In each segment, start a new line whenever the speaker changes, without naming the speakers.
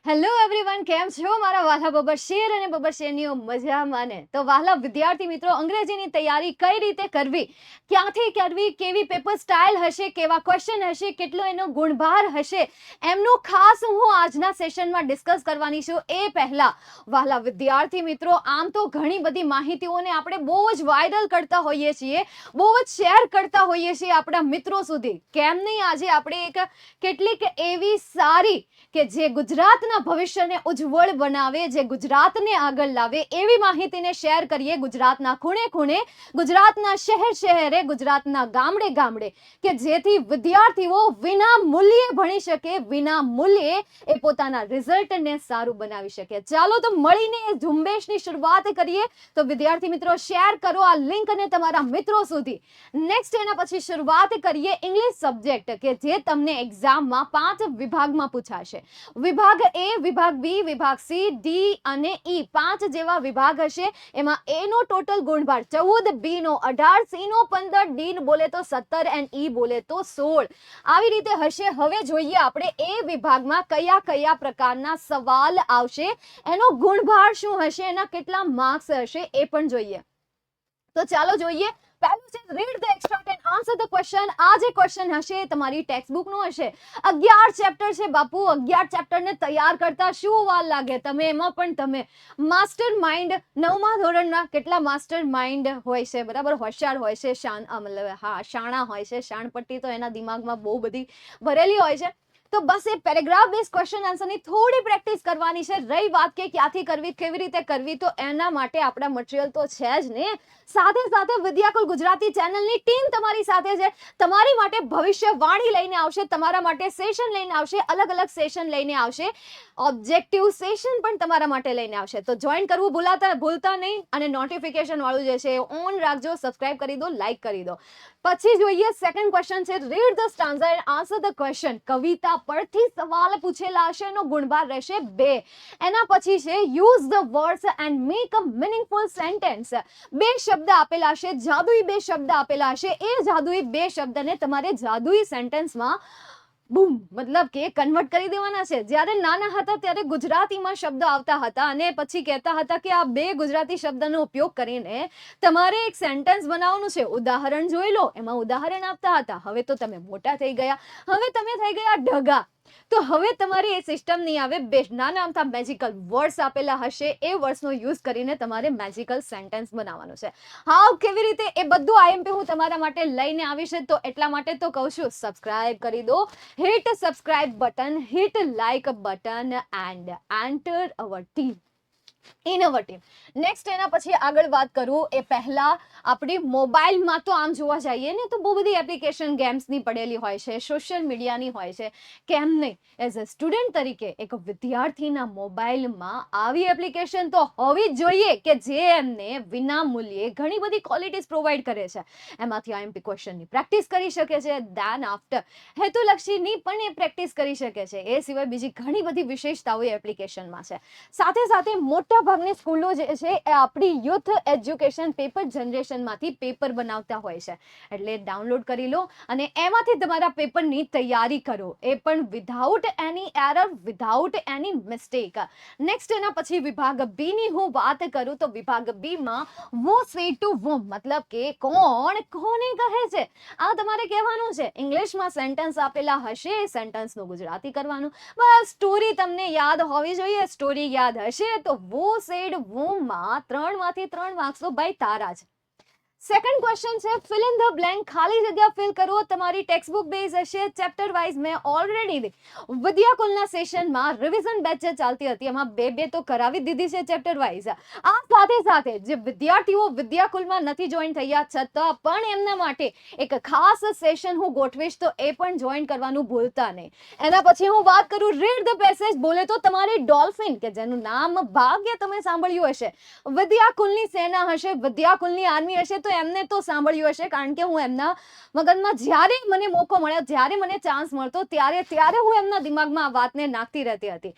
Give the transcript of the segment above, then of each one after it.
Hello everyone, કેમ છો મારા વાલા બબર શેર અને બબર શેરનીઓ મજામાં ને? તો વાલા વિદ્યાર્થી મિત્રો, અંગ્રેજીની તૈયારી કઈ રીતે કરવી, ક્યાંથી કરવી, કેવી પેપર સ્ટાઇલ હશે, કેવા ક્વેશ્ચન હશે, કેટલો એનો ગુણભાર હશે, એમનું ખાસ હું આજના સેશનમાં ડિસ્કસ કરવાની છું. એ પહેલા વાલા વિદ્યાર્થી મિત્રો, આમ તો ઘણી બધી માહિતીઓને આપણે બહુ જ વાયરલ કરતા હોઈએ છીએ, બહુ જ શેર કરતા હોઈએ છીએ આપણા મિત્રો સુધી. કેમ નહીં, આજે આપણે એક કેટલીક એવી સારી કે જે ગુજરાતના ભવિષ્યને ઉજ્જવળ બનાવે, જે ગુજરાતને આગળ લાવે એવી માહિતીને શેર કરીએ. ગુજરાતના ખૂણે ખૂણે, ગુજરાતના શહેર શહેરે, ગુજરાતના ગામડે ગામડે, કે જેથી વિદ્યાર્થીઓ વિના મૂલ્યે ભણી શકે, વિના મૂલ્યે એ પોતાના રિઝલ્ટને સારું બનાવી શકે. ચાલો તો મળીને એ ઝુંબેશની શરૂઆત કરીએ. તો વિદ્યાર્થી મિત્રો, શેર કરો આ લિંક અને તમારા મિત્રો સુધી. નેક્સ્ટ એના પછી શરૂઆત કરીએ ઇંગ્લિશ સબ્જેક્ટ, કે જે તમને એક્ઝામમાં 5 વિભાગમાં પૂછાશે. વિભાગ એ, વિભાગ બી, વિભાગ સી, ડી અને ઈ, 5 જેવા વિભાગ હશે. એમાં એ નો ટોટલ ગુણભાર 14, બી નો 18, સી નો 15, ડી બોલે તો 17 એન્ડ ઈ બોલે તો 16. આવી રીતે હશે. હવે જોઈએ આપણે એ વિભાગમાં કયા કયા પ્રકારના સવાલ આવશે, એનો ગુણભાર શું હશે, એના કેટલા માર્ક્સ હશે એ પણ જોઈએ. તો ચાલો જોઈએ. પહેલું છે read the extract and answer the question. આ જે ક્વેશ્ચન હશે તમારી ટેક્સ્ટ બુક નો હશે. 11 ચેપ્ટર છે બાપુ. 11 ચેપ્ટર ને તૈયાર કરતા શું વાર લાગે? તમે એમાં પણ તમે માસ્ટર માઇન્ડ 9મા ધોરણના કેટલા માસ્ટર માઇન્ડ હોય છે, બરાબર, હોશિયાર હોય છે, શાણા હોય છે. શાણપટ્ટી તો એના દિમાગમાં બહુ બધી ભરેલી હોય છે. તો બસ એ પેરેગ્રાફ બેઝ ક્વેશ્ચન આન્સરની થોડી પ્રેક્ટિસ કરવાની છે. રહી વાત કે ક્યાંથી કરવી, કેવી રીતે કરવી, તો એના માટે આપણા મટીરિયલ તો છે જ ને. સાથે સાથે વિદ્યાકુલ ગુજરાતી ચેનલની ટીમ તમારી સાથે છે. તમારી માટે ભવિષ્યવાણી લઈને આવશે, તમારા માટે સેશન લઈને આવશે, અલગ અલગ સેશન લઈને આવશે, ઓબ્જેક્ટિવ સેશન પણ તમારા માટે લઈને આવશે. તો જોઈન કરવું ભૂલતા નહીં, અને નોટિફિકેશન વાળું જે છે ઓન રાખજો, સબસ્ક્રાઇબ કરી દો, લાઈક કરી દો. પછી જોઈએ સેકન્ડ ક્વેશ્ચન છે read the stanza and answer the question. કવિતા પરથી સવાલ પૂછેલા હશે, એનો ગુણભાર રહેશે 2. એના પછી છે use the words and make a meaningful sentence. 2 શબ્દ આપેલા હશે, જાદુઈ 2 શબ્દ આપેલા હશે. એ જાદુઈ 2 શબ્દને તમારે જાદુઈ સેન્ટેન્સમાં બૂમ મતલબ કે કન્વર્ટ કરી દેવાના છે. જ્યારે નાના હતા ત્યારે ગુજરાતીમાં શબ્દ આવતા હતા અને પછી કહેતા હતા કે આ 2 ગુજરાતી શબ્દનો ઉપયોગ કરીને તમારે એક સેન્ટેન્સ બનાવવાનું છે. ઉદાહરણ જોઈ લો, એમાં ઉદાહરણ આપતા હતા. હવે તો તમે મોટા થઈ ગયા, હવે તમે થઈ ગયા ઢગા. તો હવે તમારી એ સિસ્ટમ નહીં આવે. નાના અમથા મેજિકલ વર્ડ્સ આપેલા હશે, એ વર્ડ્સનો યુઝ કરીને તમારે મેજિકલ સેન્ટેન્સ બનાવવાનું છે. હાઉ, કેવી રીતે, એ બધું આઈએમપી હું તમારા માટે લઈને આવીશ. તો એટલા માટે તો કહું છું, સબસ્ક્રાઇબ કરી દો. Hit subscribe button, hit like button and enter our team. Innovative. Next એના પછી આગળ વાત કરું એ પહેલા આપણી મોબાઈલમાં તો આમ જોવા જઈએ ને તો બહુ બધી એપ્લિકેશન ગેમ્સની પડેલી હોય છે, સોશિયલ મીડિયાની હોય છે. કેમ નહીં, એઝ અ સ્ટુડન્ટ તરીકે એક વિદ્યાર્થીના મોબાઈલમાં આવી એપ્લિકેશન તો હોવી જ જોઈએ કે જે એમને વિના મૂલ્યે ઘણી બધી ક્વોલિટીઝ પ્રોવાઈડ કરે છે. એમાંથી આઈએમપી ક્વેશ્ચનની પ્રેક્ટિસ કરી શકે છે. દેન આફ્ટર હેતુલક્ષીની પણ એ પ્રેક્ટિસ કરી શકે છે. એ સિવાય બીજી ઘણી બધી વિશેષતાઓ એ એપ્લિકેશનમાં છે. સાથે સાથે મોટા ભાગની સ્કૂલો જે છે એ આપણી યુથ એજ્યુકેશન પેપર જનરેશનમાંથી પેપર બનાવતા હોય છે. એટલે ડાઉનલોડ કરી લો અને એમાંથી તમારા પેપરની તૈયારી કરો, એ પણ વિધાઉટ એની error, without any mistake. Next એના પછી વિભાગ બી ની હું વાત કરું તો વિભાગ બી માં વો સે ટુ વો મતલબ કે કોણ કોને કહે છે, આ તમારે કહેવાનું છે. ઇંગ્લિશમાં સેન્ટેન્સ આપેલા હશે, એ સેન્ટેન્સનું ગુજરાતી કરવાનું. બસ સ્ટોરી તમને યાદ હોવી જોઈએ. સ્ટોરી યાદ હશે તો વો સેડ વોમાં 3 માંથી 3 માર્ક્સ તો ભાઈ તારા જ. સેકન્ડ ક્વેશ્ચન છે ફિલ ઇન ધ બ્લેન્ક. ખાલી જગ્યા ફિલ કરો. તમારી ટેક્સ્ટ બુક બેઝ હશે, ચેપ્ટર વાઇઝ. મેં ઓલરેડી વિદ્યાકુલના સેશનમાં રિવિઝન બેચ જે ચાલતી હતી એમાં 2 તો કરાવી દીધી છે ચેપ્ટર વાઇઝ. આ સાથે સાથે જે વિદ્યાર્થીઓ વિદ્યાકુલમાં નથી જોઈન થયા છતાં પણ એમના માટે એક ખાસ સેશન હું ગોઠવીશ, તો એ પણ જોઈન કરવાનું ભૂલતા નહીં. એના પછી હું વાત કરું રીડ ધ પેસેજ. બોલે તો તમારી ડોલ્ફિન, કે જેનું નામ ભાગ્ય તમે સાંભળ્યું હશે. વિદ્યાકુલની સેના હશે, વિદ્યાકુલની આર્મી હશે, તો એમને તો સાંભળ્યું હશે, કારણ કે હું એમના મગજમાં જ્યારે મને મોકો મળ્યો, જ્યારે મને ચાન્સ મળતો, ત્યારે હું એમના દિમાગમાં આ વાતને નાખતી રહેતી હતી.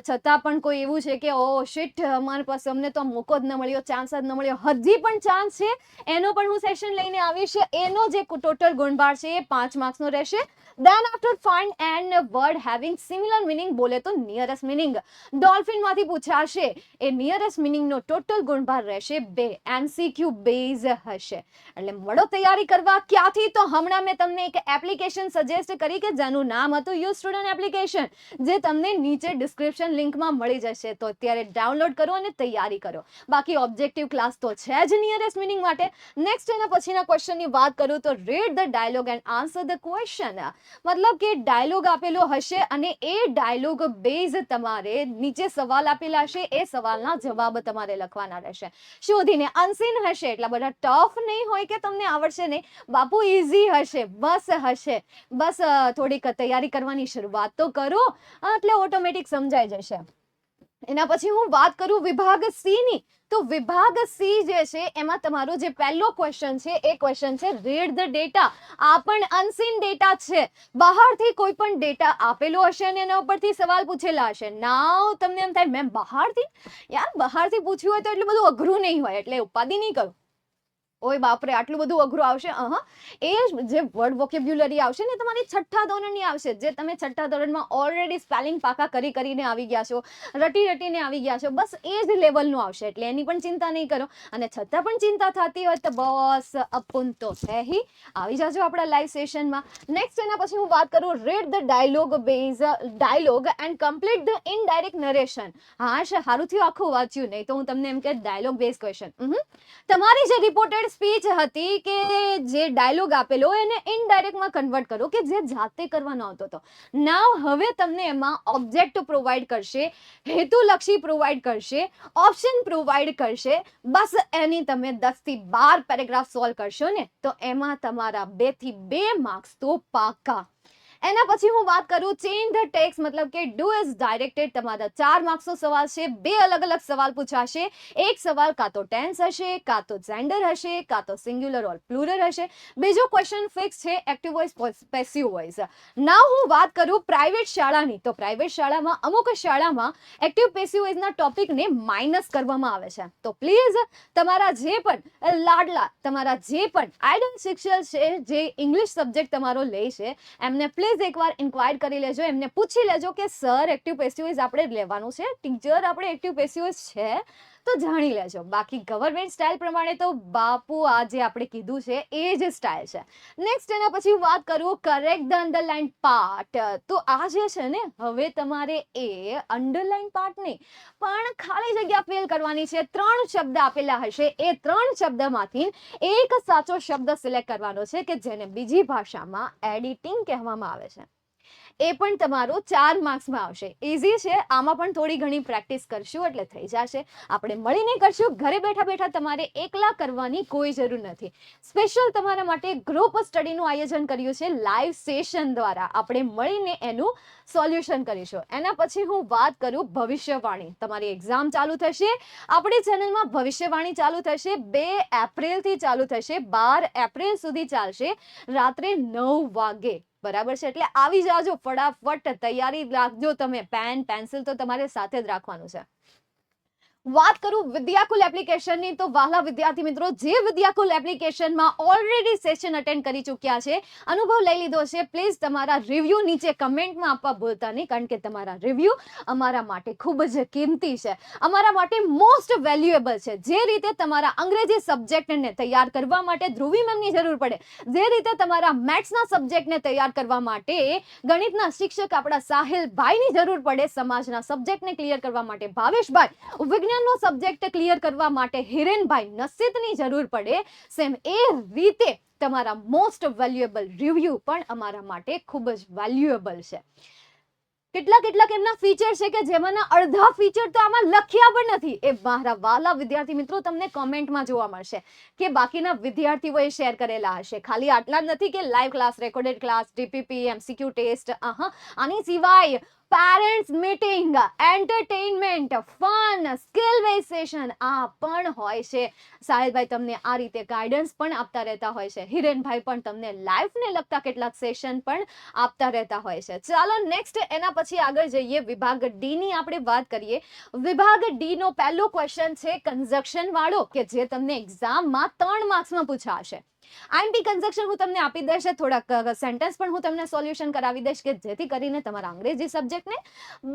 છતાં પણ કોઈ એવું છે કે ઓ શિટ, અમારી પાસે અમને તો મોકો જ ન મળ્યો, ચાન્સ જ ન મળ્યો. હજી પણ ચાન્સ છે, એનો પણ હું સેશન લઈને આવીશ. એનો જે ટોટલ ગુણભાર છે એ 5 માર્ક્સનો રહેશે. Then after find an word having similar meaning બોલે તો nearest meaning. ડોલ્ફિન માંથી પૂછાશે એ નિયરેસ્ટ મીનિંગ નો ટોટલ ગુણભાર રહેશે 2. MCQ બેઝ હશે. એટલે મળો તૈયારી કરવા ક્યાંથી? તો હમણાં મેં તમને એક એપ્લિકેશન સજેસ્ટ કરી કે જેનું નામ હતું યુ સ્ટુડન્ટ એપ્લિકેશન, જે તમને નીચે ડિસ્ક્રિપ્શન લિંકમાં મળી જશે. તો અત્યારે ડાઉનલોડ કરો અને તૈયારી કરો. બાકી ઓબ્જેક્ટિવ ક્લાસ તો છે જ નિયરેસ્ટ મીનિંગ માટે. નેક્સ્ટ એના પછીના ક્વેશ્ચનની વાત કરું તો read the dialogue and answer the question. મતલબ કે ડાયલોગ આપેલો હશે અને એ ડાયલોગ બેઝ તમારે નીચે સવાલ આપેલા હશે, એ સવાલના જવાબ તમારે લખવાના રહેશે શોધીને. અનસીન હશે, એટલા બધા ટફ નહીં હોય કે તમને આવડશે નહીં બાપુ, ઇઝી હશે, બસ થોડીક તૈયારી કરવાની શરૂઆત તો કરો એટલે ઓટોમેટિક સમજાઈ જશે. એના પછી હું વાત કરું વિભાગ સી ની, તો વિભાગ સી જે છે એમાં તમારો જે પહેલો ક્વેશ્ચન છે એ ક્વેશ્ચન છે રીડ ધ ડેટા. આ પણ અનસીન ડેટા છે, બહારથી કોઈ પણ ડેટા આપેલો હશે અને એના ઉપરથી સવાલ પૂછેલા હશે. નાવ તમને એમ થાય મેમ બહારથી, યાર બહારથી પૂછ્યું હોય તો એટલું બધું અઘરું નહીં હોય, એટલે ઉપાધિ નહીં કરો. ઓય બાપરે આટલું બધું અઘરું આવશે. એ જે વર્ડ વોકેબ્યુલરી આવશે ને તમારી છઠ્ઠા ધોરણની આવશે, જે તમે છઠ્ઠા ધોરણમાં ઓલરેડી સ્પેલિંગ પાકા કરીને આવી ગયા છો, રટીને આવી ગયા છો, બસ એ જ લેવલનું આવશે. એટલે એની પણ ચિંતા નહીં કરો. અને છતાં પણ ચિંતા થતી હોય તો બસ અપુન તો છે હી, આવી જાજો આપણા લાઈવ સેશનમાં. નેક્સ્ટ એના પછી હું વાત કરું read the dialogue and complete the indirect narration. સારું થયું આખું વાંચ્યું, નહીં તો હું તમને એમ કે ડાયલોગ બેઝ ક્વેશ્ચન. તમારી જે રિપોર્ટેડ સ્પીચ હતી કે જે ડાયલોગ આપેલો એને ઇનડાયરેક્ટમાં કન્વર્ટ કરો કે જે જાતે કરવાનો આવતો હતો. નાવ હવે તમને એમાં ઓબ્જેક્ટ પ્રોવાઈડ કરશે, હેતુલક્ષી પ્રોવાઈડ કરશે, ઓપ્શન પ્રોવાઈડ કરશે. બસ એની તમે 10 થી 12 પેરેગ્રાફ સોલ્વ કરશો ને તો એમાં તમારા 2 થી 2 માર્ક્સ તો પાકા. એના પછી હું વાત કરું ચેન્જ ધ ટેક્સ, મતલબ કે ડુ એઝ ડાયરેક્ટેડ. તમારા 4 માર્ક્સનો સવાલ છે, 2 અલગ અલગ સવાલ પૂછાશે. એક સવાલ કાં તો ટેન્સ હશે, કાં તો જેન્ડર હશે, કાં તો સિંગ્યુલર ઓર પ્લુરલ હશે. બીજો ક્વેશ્ચન ફિક્સ છે એક્ટિવ વોઇસ પેસિવ વોઇસ. નાવ હું વાત કરું પ્રાઇવેટ શાળાની, તો પ્રાઇવેટ શાળામાં અમુક શાળામાં એક્ટિવ પેસિવ વોઇસના ટોપિકને માઇનસ કરવામાં આવે છે. તો પ્લીઝ તમારા જે પણ લાડલા, તમારા જે પણ આઈડલ શિક્ષક છે જે ઇંગ્લિશ સબ્જેક્ટ તમારો લે છે, એમને પ્લીઝ એકવાર ઇન્ક્વાયર કરી લેજો, એમને પૂછી લેજો કે સર એક્ટિવ પેસિવ વોઇસ આપણે લેવાનું છે, ટીચર આપણે એક્ટિવ પેસિવ વોઇસ છે તો જાણી લેજો. બાકી ગવર્મેન્ટ સ્ટાઇલ પ્રમાણે તો બાપુ આ જે આપણે કીધું છે એ જ સ્ટાઇલ છે. નેક્સ્ટ એના પછી વાત કરું કરેક્ટ ધ અંડરલાઇન પાર્ટ. તો આ જે છે ને હવે તમારે એ અંડરલાઇન પાર્ટ નહીં પણ ખાલી જગ્યા ફિલ કરવાની છે. 3 શબ્દ આપેલા હશે, એ 3 શબ્દમાંથી એક સાચો શબ્દ સિલેક્ટ કરવાનો છે કે જેને બીજી ભાષામાં એડિટિંગ કહેવામાં આવે છે. એ પણ તમારો 4 માર્ક્સમાં આવશે. ઇઝી છે, આમાં પણ થોડી ઘણી પ્રેક્ટિસ કરશું એટલે થઈ જશે. આપણે મળીને કરશું, ઘરે બેઠા બેઠા તમારે એકલા કરવાની કોઈ જરૂર નથી. સ્પેશિયલ તમારા માટે ગ્રુપ સ્ટડીનું આયોજન કર્યું છે લાઈવ સેશન દ્વારા. આપણે મળીને એનું સોલ્યુશન કરીશું. એના પછી હું વાત કરું ભવિષ્યવાણી. તમારી એક્ઝામ ચાલુ થશે, આપણી ચેનલમાં ભવિષ્યવાણી ચાલુ થશે. 2 એપ્રિલથી ચાલુ થશે, 12 એપ્રિલ સુધી ચાલશે, રાત્રે 9 વાગે. બરાબર છે, એટલે આવી જાજો ફટાફટ, તૈયારી રાખજો. તમે પેન પેન્સિલ તો તમારે સાથે જ રાખવાનું છે. વાત કરું વિદ્યાકુલ એપ્લિકેશનની, તો વહાલા વિદ્યાર્થી મિત્રો જે વિદ્યાકુલ એપ્લિકેશનમાં ઓલરેડી સેશન અટેન્ડ કરી ચૂક્યા છે, અનુભવ લઈ લીધો છે, પ્લીઝ તમારા રિવ્યુ નીચે કમેન્ટમાં આપવા ભૂલતા નહીં, કારણ કે તમારા રિવ્યુ અમારા માટે ખૂબ જ કિંમતી છે, અમારા માટે મોસ્ટ વેલ્યુએબલ છે. જે રીતે તમારા અંગ્રેજી સબ્જેક્ટને તૈયાર કરવા માટે ધ્રુવી મેમની જરૂર પડે, જે રીતે તમારા મેથ્સના સબ્જેક્ટને તૈયાર કરવા માટે ગણિતના શિક્ષક આપણા સાહિલભાઈની જરૂર પડે, સમાજના સબ્જેક્ટને ક્લિયર કરવા માટે ભાવેશભાઈ, વિજ્ઞાનનો સબ્જેક્ટ ક્લિયર કરવા માટે હિરેનભાઈ નસીતની જરૂર પડે, સેમ એ રીતે તમારા મોસ્ટ વેલ્યુએબલ રિવ્યુ પણ અમારા માટે ખૂબ જ વેલ્યુએબલ છે. કેટલાક એમના ફીચર છે કે જેમાંના અડધા ફીચર તો આમાં લખ્યા પણ નથી. એ મારા વાલા વિદ્યાર્થી મિત્રો તમને કોમેન્ટમાં જોવા મળશે કે બાકીના વિદ્યાર્થીઓએ શેર કરેલા હશે. ખાલી આટલા જ નથી કે live class, recorded class, DPP, MCQ test, આની સિવાય parents meeting, entertainment, fun, skill base session આ પણ હોય છે. સાહિલભાઈ તમને આ રીતે ગાઈડન્સ પણ આપતા રહેતા હોય છે. હિરેનભાઈ પણ તમને લાઈફને લગતા કેટલાક સેશન પણ આપતા રહેતા હોય છે. ચાલો નેક્સ્ટ એના પછી આગળ જઈએ. વિભાગ ડી ની આપણે વાત કરીએ. વિભાગ ડી નો પહેલો ક્વેશ્ચન છે કન્જક્શન વાળો, કે જે તમને એક્ઝામમાં 3 માર્ક્સમાં પૂછાશે. આઈએમપી કન્સ્ટ્રક્શન હું તમને આપી દઈશ, થોડાક સેન્ટેન્સ પણ હું તમને સોલ્યુશન કરાવી દઈશ કે જેથી કરીને તમારા અંગ્રેજી સબ્જેક્ટને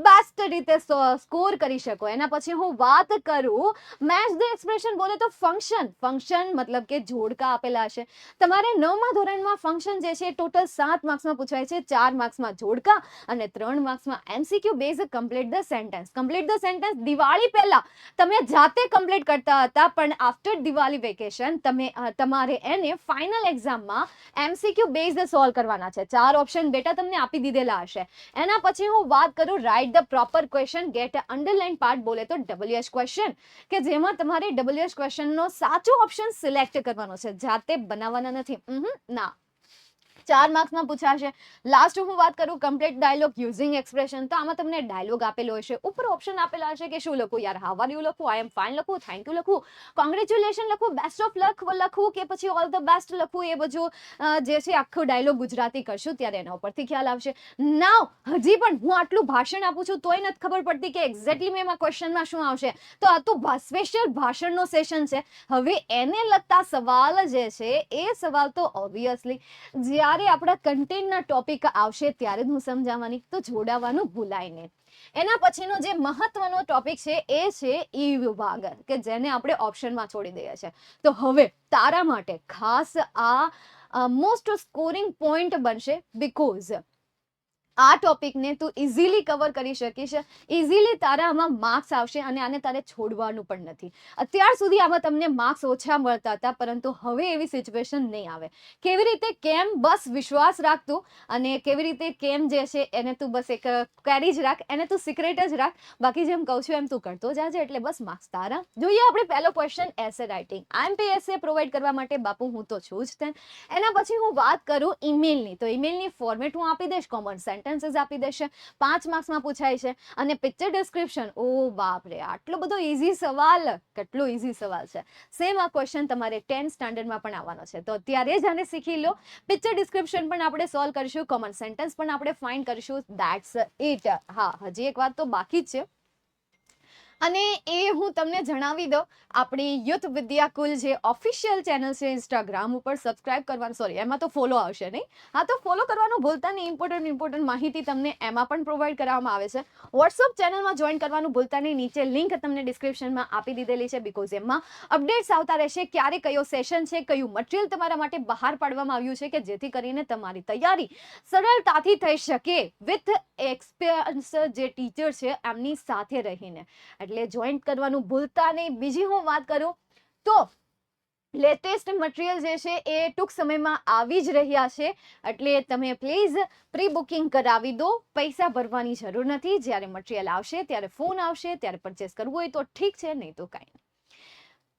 બેસ્ટ રીતે સ્કોર કરી શકો. એના પછી હું વાત કરું મેચ ધ એક્સપ્રેશન બોલે તો ફંક્શન મતલબ કે જોડકા આપેલા હશે. તમારે 9મા ધોરણમાં ફંક્શન જે છે ટોટલ 7 માર્ક્સમાં પૂછાય છે, 4 માર્ક્સમાં જોડકા અને 3 માર્ક્સમાં MCQ base complete the sentence. Diwali પહેલા તમે જાતે કમ્પ્લીટ કરતા હતા, પણ આફ્ટર દિવાળી વેકેશન તમારે એને ફાઇનલ એક્ઝામમાં એમસીક્યુ બેઝ સોલ્વ કરવાના છે. 4 ઓપ્શન બેટા તમને આપી દીધેલા હશે. એના પછી હું વાત કરું right the proper question get underline part બોલે તો WH ક્વેશ્ચન, કે જેમાં તમારે WH ક્વેશ્ચનનો સાચો ઓપ્શન સિલેક્ટ કરવાનો છે, જાતે બનાવવાના નથી. ના, 4 માર્ક્સમાં પૂછાશે. લાસ્ટ હું વાત કરું કમ્પ્લીટ ડાયલોગ યુઝિંગ એક્સપ્રેશન, તો આમાં તમને ડાયલોગ આપેલો હશે, ઉપર ઓપ્શન આપેલા હશે કે શું લખું યાર, હાવ આર યુ લખું, આઈ એમ ફાઇન લખું, થેન્ક યુ લખું, કોંગ્રેચ્યુલેશન લખું, બેસ્ટ ઓફ લક લખું કે પછી ઓલ ધ બેસ્ટ લખું. એ બધું જે છે આખો ડાયલોગ ગુજરાતી કરશું ત્યારે એના ઉપરથી ખ્યાલ આવશે. નાવ હજી પણ હું આટલું ભાષણ આપું છું તોય નથી ખબર પડતી કે એક્ઝેક્ટલી મેં એમાં ક્વેશ્ચનમાં શું આવશે. તો આ તો સ્પેશિયલ ભાષણનો સેશન છે. હવે એને લગતા સવાલ જે છે એ સવાલ તો ઓબ્વિયસલી જ્યારે આપણા કન્ટેન્ટના ટોપિક આવશે ત્યારે હું સમજાવવાની, તો જોડાવાનું ભૂલાય નહીં. એના પછીનો જે મહત્વનો ટોપિક છે એ છે ઈ વિભાગ, કે જેને આપણે ઓપ્શનમાં છોડી દઈએ છીએ. તો હવે તારા માટે ખાસ આ મોસ્ટ સ્કોરિંગ પોઈન્ટ બનશે, બીકોઝ આ ટોપિકને તું ઇઝીલી કવર કરી શકીશ, ઇઝીલી તારા આમાં માર્ક્સ આવશે અને આને તારે છોડવાનું પણ નથી. અત્યાર સુધી આમાં તમને માર્ક્સ ઓછા મળતા હતા, પરંતુ હવે એવી સિચ્યુએશન નહીં આવે. કેવી રીતે કેમ, બસ વિશ્વાસ રાખતું, અને કેવી રીતે કેમ જે છે એને તું બસ એક કેરી જ રાખ, એને તું સિક્રેટ જ રાખ. બાકી જેમ કહું છું એમ તું કરતો જાજે, એટલે બસ માર્ક્સ તારા. જોઈએ આપણે પહેલો ક્વેશ્ચન, એસે રાઇટિંગ. આઈએમપી એસે પ્રોવાઈડ કરવા માટે બાપુ હું તો છું જ તે. એના પછી હું વાત કરું ઈમેલની, તો ઈમેલની ફોર્મેટ હું આપી દઈશ, કોમન સેન્ટેન્સીસ આપી દેશે, 5 માર્ક્સમાં પૂછાય છે. અને પિક્ચર ડિસ્ક્રિપ્શન, ઓ બાપ રે, આટલો બધો ઈઝી સવાલ, કેટલો ઈઝી સવાલ છે. સેમ આ ક્વેશ્ચન તમારે 10th સ્ટાન્ડર્ડમાં પણ આવવાનો છે, તો અત્યારે જ આને શીખી લો. પિક્ચર ડિસ્ક્રિપ્શન પણ આપણે સોલ્વ કરીશું, કોમન સેન્ટેન્સ પણ આપણે ફાઇન્ડ કરીશું. That's it. હા, હજી એક વાત તો બાકી જ છે, અને એ હું તમને જણાવી દઉં, આપણી યુથ વિદ્યાકુલ જે ઓફિશિયલ ચેનલ છે ઇન્સ્ટાગ્રામ ઉપર સબસ્ક્રાઇબ કરવાનું, સોરી એમાં તો ફોલો આવશે નહીં, હા તો ફોલો કરવાનું ભૂલતા નહીં. ઇમ્પોર્ટન્ટ માહિતી તમને એમાં પણ પ્રોવાઈડ કરવામાં આવે છે. વોટ્સઅપ ચેનલમાં જોઈન કરવાનું ભૂલતા નહીં, નીચે લિંક તમને ડિસ્ક્રિપ્શનમાં આપી દીધેલી છે, બીકોઝ એમાં અપડેટ્સ આવતા રહેશે, ક્યારે કયો સેશન છે, કયું મટીરિયલ તમારા માટે બહાર પાડવામાં આવ્યું છે, કે જેથી કરીને તમારી તૈયારી સરળતાથી થઈ શકે વિથ એક્સપિરિયન્સ જે ટીચર છે એમની સાથે રહીને. એટલે જોઈન્ટ કરવાનું ભૂલતા નહીં. બીજી હું વાત કરું તો લેટેસ્ટ મટીરિયલ જે છે એ ટૂંક સમયમાં આવી જ રહ્યા છે, એટલે તમે પ્લીઝ પ્રી બુકિંગ કરાવી દો. પૈસા ભરવાની જરૂર નથી. જ્યારે મટીરિયલ આવશે ત્યારે ફોન આવશે, ત્યારે પરચેસ કરવું હોય તો ઠીક છે, નહીં તો કાંઈ નહીં.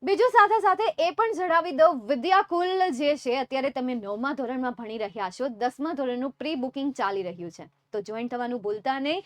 બીજું સાથે સાથે એ પણ જણાવી દઉં, વિદ્યાકુલ જે છે અત્યારે તમે 9મા ધોરણમાં ભણી રહ્યા છો, 10મા ધોરણનું પ્રી બુકિંગ ચાલી રહ્યું છે, તો જોઈન થવાનું ભૂલતા નહીં.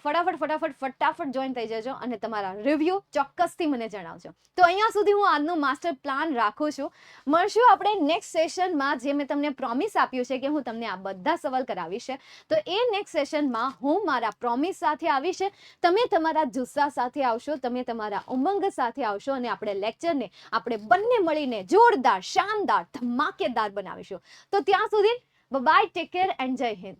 ફટાફટ જોઈન થઈ જજો અને તમારા રિવ્યુ ચોક્કસથી મને જણાવજો. તો અહીંયા સુધી હું આજનું માસ્ટર પ્લાન રાખું છું. મળશું આપણે નેક્સ્ટ સેશનમાં, જે મેં તમને પ્રોમિસ આપ્યું છે કે હું તમને આ બધા સવાલ કરાવીશ, તો એ નેક્સ્ટ સેશનમાં હું મારા પ્રોમિસ સાથે આવીશ, તમે તમારા જુસ્સા સાથે આવશો, તમે તમારા ઉમંગ સાથે આવશો, અને આપણે લેક્ચરને આપણે બંને મળીને જોરદાર, શાનદાર, ધમાકેદાર બનાવીશું. તો ત્યાં સુધી બાય, ટેક કેર એન્ડ જય હિન્દ.